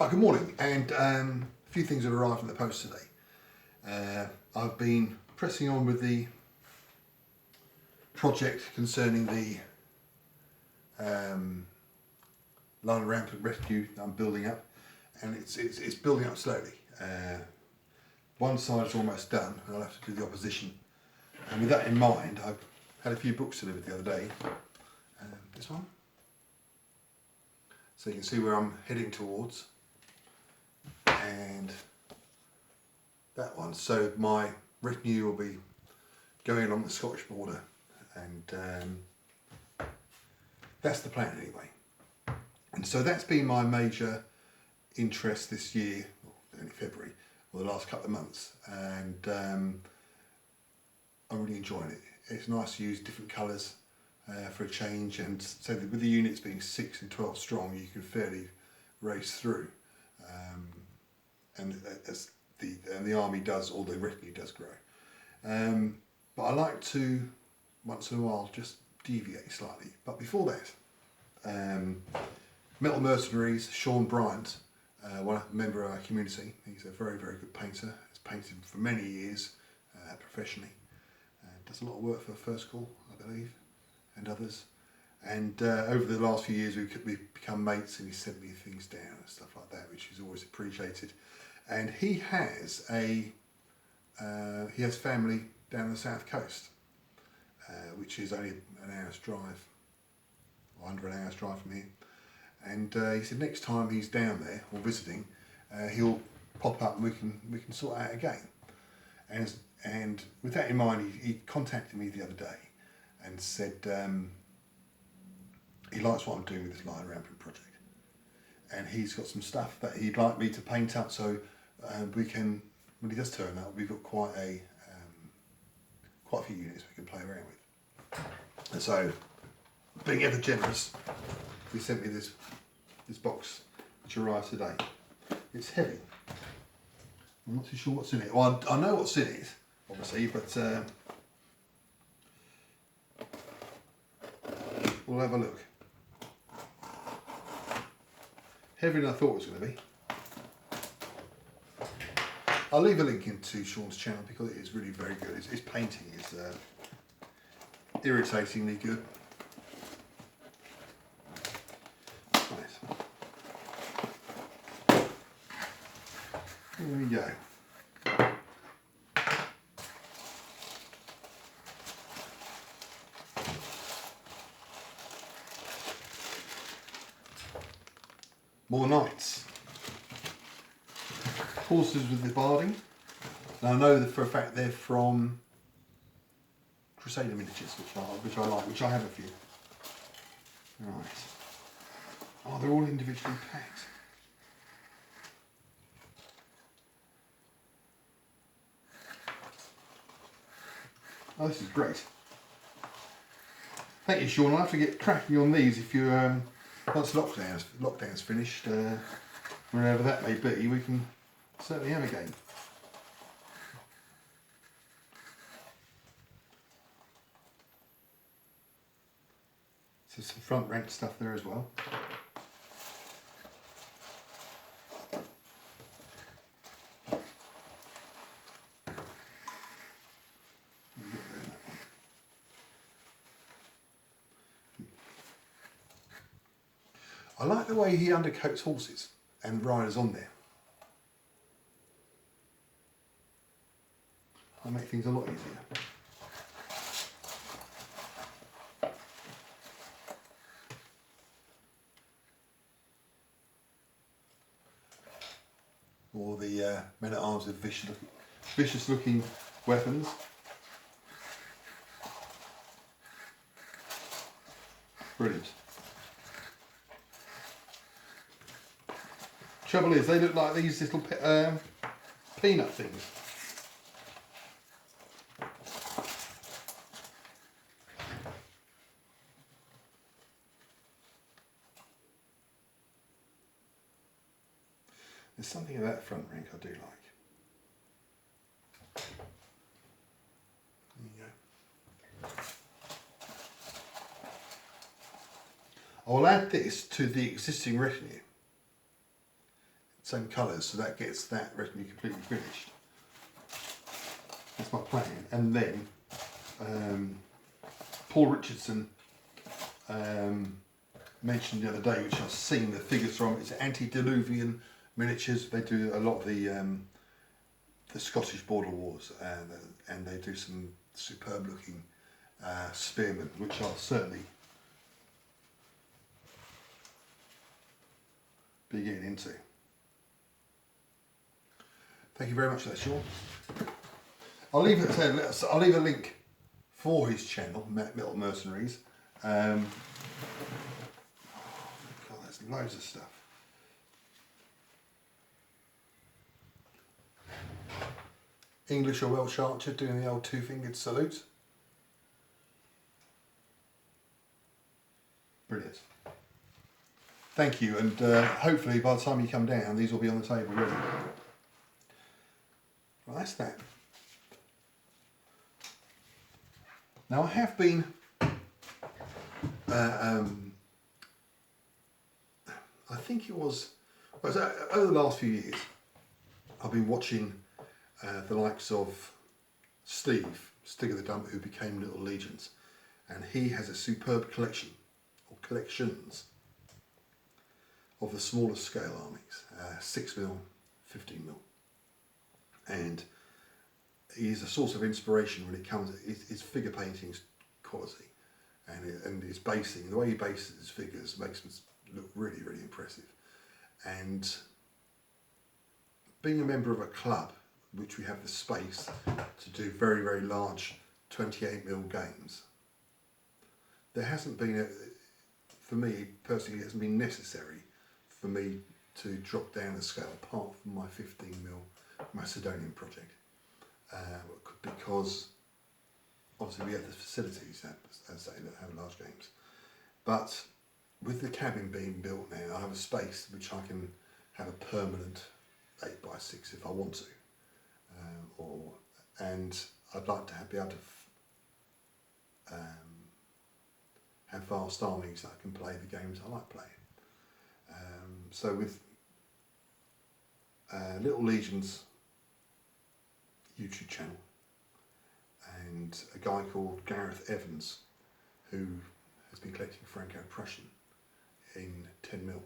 Good morning, and a few things have arrived in the post today. I've been pressing on with the project concerning the line rampant rescue that I'm building up, and it's building up slowly. One side is almost done, and I'll have to do the opposition. And with that in mind, I've had a few books delivered the other day. This one, so you can see where I'm heading towards, and that one. So my retinue will be going along the Scottish border, and that's the plan anyway. And so that's been my major interest this year, only February, or the last couple of months, and I'm really enjoying it. It's nice to use different colours for a change, and so with the units being 6 and 12 strong, you can fairly race through. And as the army does, or the retinue does grow. But I like to, once in a while, just deviate slightly. But before that, Metal Mercenaries, Sean Bryant, one member of our community, he's a very, very good painter. He's painted for many years professionally. Does a lot of work for First Call, I believe, and others. And over the last few years, we've become mates, and he sent me things down and stuff like that, which is always appreciated. And he has family down the south coast, which is only an hour's drive, or under an hour's drive from here. And he said next time he's down there or visiting, he'll pop up and we can sort out a game. And with that in mind, he contacted me the other day and said he likes what I'm doing with this Line Rampant project, and he's got some stuff that he'd like me to paint up, so we can, when he does turn up, we've got quite a few units we can play around with. And so, being ever generous, he sent me this box which arrived today. It's heavy. I'm not too sure what's in it. Well, I know what's in it, obviously, but we'll have a look. Heavier than I thought it was going to be. I'll leave a link into Sean's channel because it is really very good. His painting is irritatingly good. Nice. There we go. More knights. Horses with the barding. Now I know that for a fact they're from Crusader Miniatures, which I like, which I have a few. Right. Oh, they're all individually packed. Oh, this is great. Thank you, Sean. I'll have to get cracking on these if you once lockdown's finished, wherever that may be, we can certainly have a game. So some front rank stuff there as well. I like the way he undercoats horses and riders on there. That'll make things a lot easier. Or the men at arms with vicious looking weapons. Brilliant. Trouble is, they look like these little peanut things. There's something about the front rank I do like. There you go. I will add this to the existing retinue. same colours, so that gets that retinue completely finished. That's my plan. And then Paul Richardson mentioned the other day, which I've seen the figures from, it's Antediluvian Miniatures. They do a lot of the Scottish border wars, and they do some superb looking spearmen, which I'll certainly be getting into. Thank you very much for that, Sean. I'll leave a link for his channel, Metal Mercenaries. God, there's loads of stuff. English or Welsh archer doing the old two-fingered salute. Brilliant. Thank you, and hopefully by the time you come down, these will be on the table ready. Well, that's that. Now I have been I think it was over the last few years I've been watching the likes of Steve Stig of the Dump, who became Little Legions, and he has a superb collection or collections of the smaller scale armies, 6mm, 15mm, and he's a source of inspiration when it comes to his figure painting's quality and his basing. The way he bases his figures makes them look really, really impressive. And being a member of a club, which we have the space to do very, very large 28mm games, there hasn't been, for me personally, it hasn't been necessary for me to drop down the scale apart from my 15mm Macedonian project. Because obviously we have the facilities, as I say, that have large games. But with the cabin being built now, I have a space which I can have a permanent 8x6 if I want to. And I'd like to be able to have vast armies that I can play the games I like playing. So with Little Legions YouTube channel, and a guy called Gareth Evans, who has been collecting Franco-Prussian in 10mm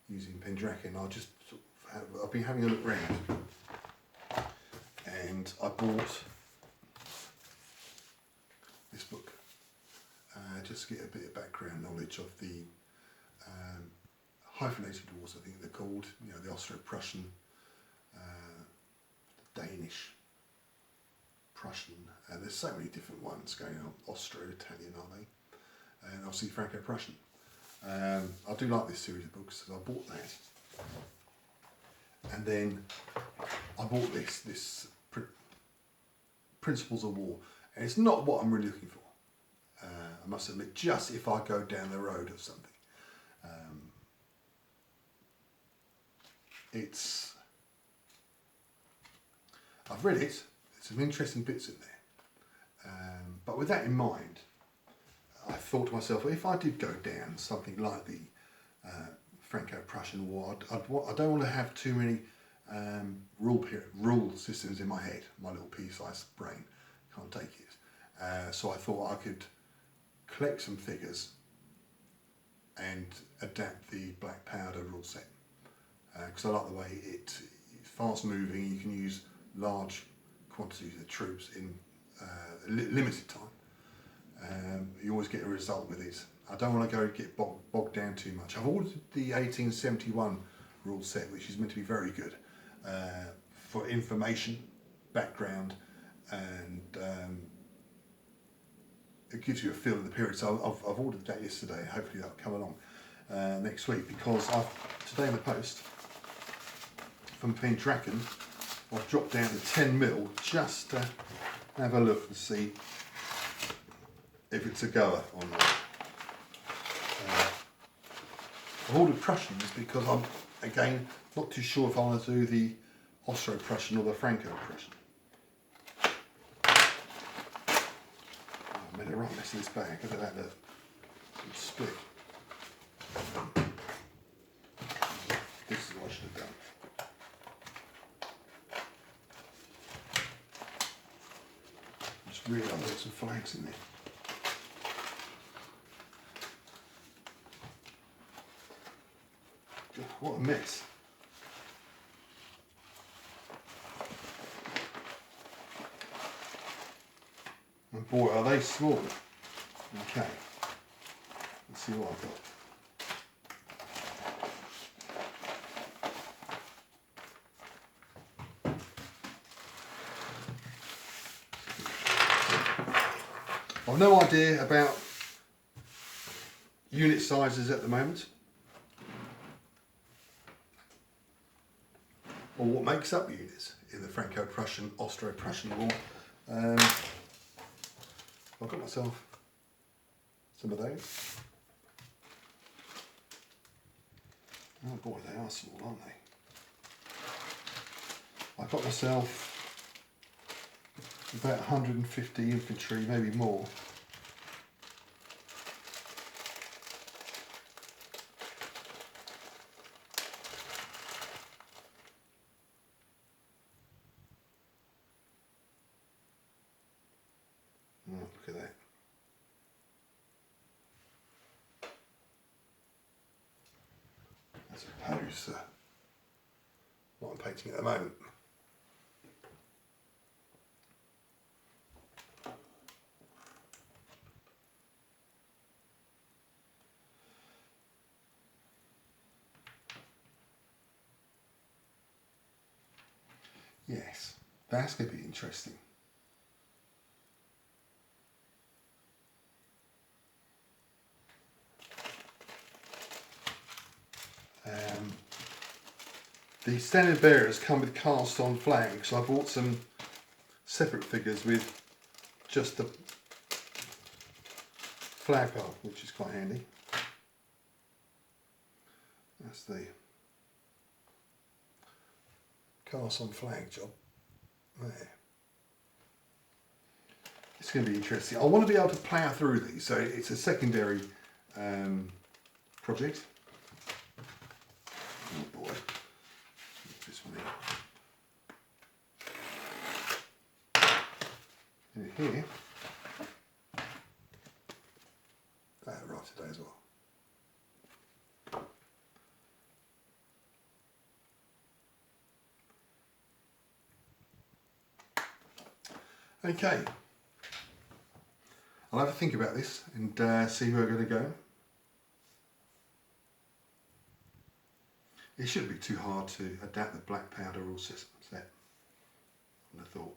using Pendragon. I've been having a look round, and I bought this book just to get a bit of background knowledge of the hyphenated wars, I think they're called. You know, the Austro-Prussian, the Danish, Prussian, and there's so many different ones going on. Austro-Italian, are they? And obviously Franco-Prussian. I do like this series of books, so I bought that. And then I bought this Principles of War, and it's not what I'm really looking for. I must admit, just if I go down the road of something. I've read it, there's some interesting bits in there. But with that in mind, I thought to myself, if I did go down something like the Franco-Prussian War, I don't want to have too many rule systems in my head. My little pea-sized brain can't take it. So I thought I could collect some figures and adapt the Black Powder rule set, because I like the way it's fast moving. You can use large quantities of troops in limited time. You always get a result with it. I don't want to get bogged down too much. I've ordered the 1871 rule set, which is meant to be very good for information, background, and it gives you a feel of the period. So I've ordered that yesterday. Hopefully that'll come along next week, because today in the post from Pendragon, I've dropped down to 10mm just to have a look and see if it's a goer or not. I've ordered Prussians because I'm, again, not too sure if I want to do the Austro-Prussian or the Franco-Prussian. I made a right mess in this bag. Look at that, look. It's split. This is what I should have done. Really, I've got some flags in there. God, what a mess. And boy, are they small. Okay. Let's see what I've got. I've no idea about unit sizes at the moment, or what makes up units in the Franco-Prussian, Austro-Prussian War. I've got myself some of those. Oh boy, they are small, aren't they? I've got myself about 150 infantry, maybe more. Oh, look at that. I suppose what I'm painting at the moment. Yes, that's going to be interesting. The standard bearers come with cast on flags, so I bought some separate figures with just the flagpole, which is quite handy. That's the cast on flag job there. It's going to be interesting. I want to be able to plough through these, so it's a secondary project. Oh boy, this one here. And here, that right today as well. Okay, I'll have a think about this and see where we're going to go. It shouldn't be too hard to adapt the black powder rule system set, I would have thought.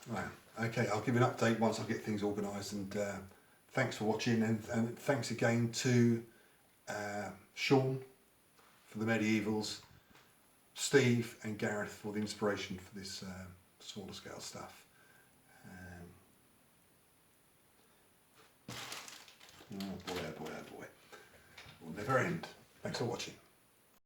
Right. Okay, I'll give an update once I get things organised, and thanks for watching, and thanks again to Sean for the medievals, Steve and Gareth for the inspiration for this smaller scale stuff. Oh boy, oh boy, oh boy. Will never end. Thanks for watching.